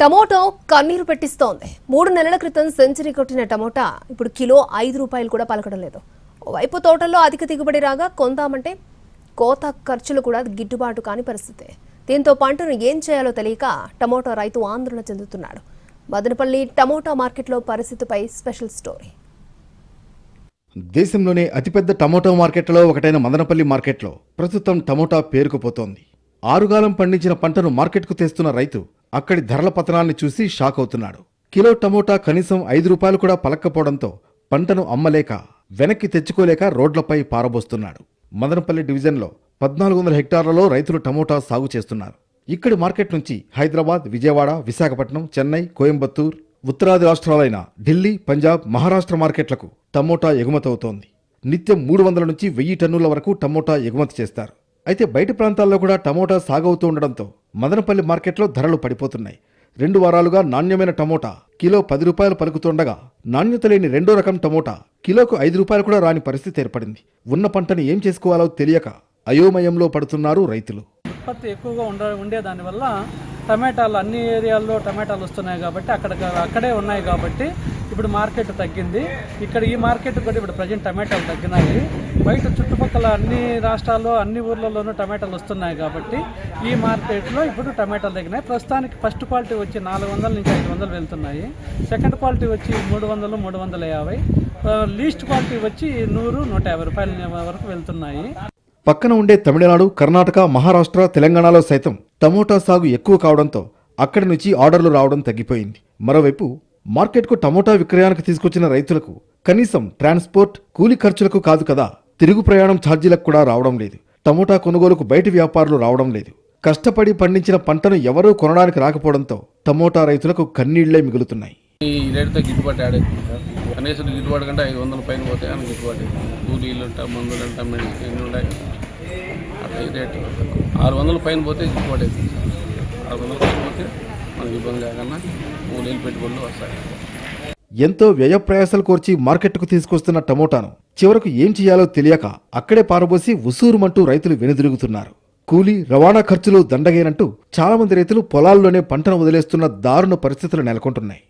Tomato కన్నీరు పెట్టిస్తోంది. 3 నెలల క్రితం సెంచరీ కొట్టిన టమోటా ఇప్పుడు కిలో 5 రూపాయలు కూడా పలకడం లేదు. ఓవైపు తోటల్లో అధిక దిగుబడి రాగా కొందామంటే కోత ఖర్చులు కూడా గిట్టుబాటు కాని పరిస్థితి. దీంతో పంటను ఏం చేయాలో తెలియక టమోటా రైతు ఆందోళన చెందుతున్నాడు. మదనపల్లి టమోటా మార్కెట్లో పరిస్థితిపై స్పెషల్ స్టోరీ. దేశంలోనే అతిపెద్ద టమోటా మార్కెట్లో ఒకటైన మదనపల్లి మార్కెట్లో ప్రస్తుతం టమోటా పేరుకుపోతోంది. ఆరుగాలం పండించిన పంటను మార్కెట్కు తెస్తున్న రైతు అక్కడి ధరల పతనాన్ని చూసి షాక్ అవుతున్నాడు. కిలో టమోటా కనీసం 5 రూపాయలు కూడా పలక్కపోవడంతో పంటను అమ్మలేక వెనక్కి తెచ్చుకోలేక రోడ్లపై పారబోస్తున్నాడు. మదనపల్లి డివిజన్లో 1400 హెక్టార్లలో రైతులు టమోటా సాగు చేస్తున్నారు. ఇక్కడి మార్కెట్ నుంచి హైదరాబాద్, విజయవాడ, విశాఖపట్నం, చెన్నై, కోయంబత్తూర్, ఉత్తరాది రాష్ట్రాలైన ఢిల్లీ, పంజాబ్, మహారాష్ట్ర మార్కెట్లకు టమోటా ఎగుమతవుతోంది. నిత్యం 300 నుంచి 1000 టన్నుల వరకు టమోటా ఎగుమతి చేస్తారు. అయితే బయటి ప్రాంతాల్లో కూడా టమోటా సాగవుతూ ఉండడంతో మదనపల్లి మార్కెట్లో ధరలు పడిపోతున్నాయి. 2 వారాలుగా నాణ్యమైన టమోటా కిలో 10 రూపాయలు పలుకుతుండగా నాణ్యత లేని రెండో రకం టమోటా కిలోకు 5 రూపాయలు కూడా రాని పరిస్థితి ఏర్పడింది. ఉన్న పంటని ఏం చేసుకోవాలో తెలియక అయోమయంలో పడుతున్నారు రైతులు. ఉత్పత్తి ఎక్కువగా ఉండే దానివల్ల టమాటాలు అన్ని ఏరియాల్లో టమాటాలు వస్తున్నాయి కాబట్టి అక్కడే ఉన్నాయి కాబట్టి ఇప్పుడు మార్కెట్ తగ్గింది. ఇక్కడ ఈ మార్కెట్ కూడా ఇప్పుడు ప్రజెంట్ టమాటాలు తగ్గినాయి. బయట చుట్టుపక్కల అన్ని రాష్ట్రాల్లో అన్ని ఊర్లలోనూ టమాటాలు వస్తున్నాయి కాబట్టి ఈ మార్కెట్లో ఇప్పుడు టమాటాలు తగ్గినాయి. ప్రస్తుతానికి ఫస్ట్ క్వాలిటీ వచ్చి 400 నుంచి 500 వెళ్తున్నాయి. సెకండ్ క్వాలిటీ వచ్చి 300, 350, లీస్ట్ క్వాలిటీ వచ్చి 100, 150 రూపాయల వరకు వెళ్తున్నాయి. పక్కన ఉండే తమిళనాడు, కర్ణాటక, మహారాష్ట్ర, తెలంగాణలో సైతం టమోటా సాగు ఎక్కువ కావడంతో అక్కడి నుంచి ఆర్డర్లు రావడం తగ్గిపోయింది. మరోవైపు మార్కెట్కు టమోటా విక్రయానికి తీసుకొచ్చిన రైతులకు కనీసం ట్రాన్స్పోర్ట్, కూలీ ఖర్చులకు కాదు కదా, తిరుగు ప్రయాణం ఛార్జీలకు కూడా రావడం లేదు. టమోటా కొనుగోలుకు బయటి వ్యాపారులు రావడం లేదు. కష్టపడి పండించిన పంటను ఎవరూ కొనడానికి రాకపోవడంతో టమోటా రైతులకు కన్నీళ్లే మిగులుతున్నాయి. ఈ రేటుతో గిట్టుబాటు ఆడేది సార్. కనీసం గిట్టుబాటు కంటే 500 పైన పోతే అని గిట్టుబాటు. కూలీలు అంట, మందులు అంట, మెడిసిన్ ఉన్నాయి. అట్లా ఈ రేటు 600 పైన పోతే గిట్టుబాటు అవుతుంది సార్. 600 పైన పోతే మనకి ఇబ్బంది లేకుండా కూలీలు పెట్టుబడులు వస్తాయి. ఎంతో వ్యయ ప్రయాసాలు కోర్చి మార్కెట్కు తీసుకొస్తున్న టమోటాను చివరకు ఏం చేయాలో తెలియక అక్కడే పారబోసి ఉసూరుమంటూ రైతులు వెనుదిరుగుతున్నారు. కూలీ, రవాణా ఖర్చులు దండగేనంటూ చాలా మంది రైతులు పొలాల్లోనే పంటను వదిలేస్తున్న దారుణ పరిస్థితులు నెలకొంటున్నాయి.